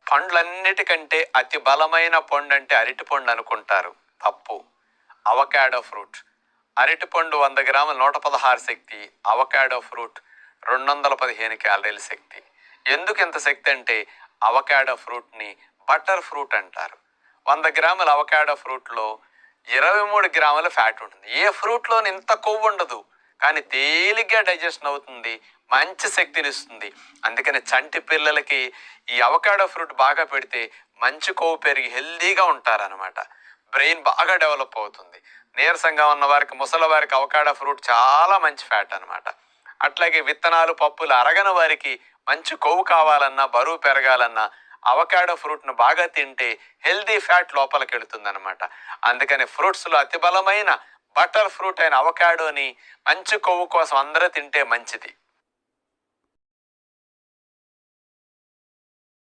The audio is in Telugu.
పండ్లన్నిటికంటే అతి బలమైన పండు అంటే అరటి పండు అనుకుంటారు. తప్పు. Avocado fruit. అరటిపండు 100 గ్రాములు 116 శక్తి, అవకాడో ఫ్రూట్ 215 క్యాలరీల శక్తి. ఎందుకు ఇంత శక్తి అంటే అవకాడో ఫ్రూట్ని బటర్ ఫ్రూట్ అంటారు. 100 గ్రాముల అవకాడో ఫ్రూట్లో 23 గ్రాముల ఫ్యాట్ ఉంటుంది. ఏ ఫ్రూట్లోని ఇంత కొవ్వు ఉండదు, కానీ తేలిగ్గా డైజెషన్ అవుతుంది, మంచి శక్తిని ఇస్తుంది. అందుకని చంటి పిల్లలకి ఈ అవకాడో ఫ్రూట్ బాగా పెడితే మంచి కొవ్వు పెరిగి హెల్దీగా ఉంటారనమాట. బ్రెయిన్ బాగా డెవలప్ అవుతుంది. నీరసంగా ఉన్న వారికి, ముసలి వారికి అవకాడో ఫ్రూట్ చాలా మంచి ఫ్యాట్ అనమాట. అట్లాగే విత్తనాలు, పప్పులు అరగని వారికి మంచి కొవ్వు కావాలన్నా, బరువు పెరగాలన్నా అవకాడో ఫ్రూట్ను బాగా తింటే హెల్దీ ఫ్యాట్ లోపలికి వెళుతుంది అనమాట. అందుకని ఫ్రూట్స్లో అతి బలమైన బటర్ ఫ్రూట్ అయిన అవకాడోని మంచి కొవ్వు కోసం అందరూ తింటే మంచిది.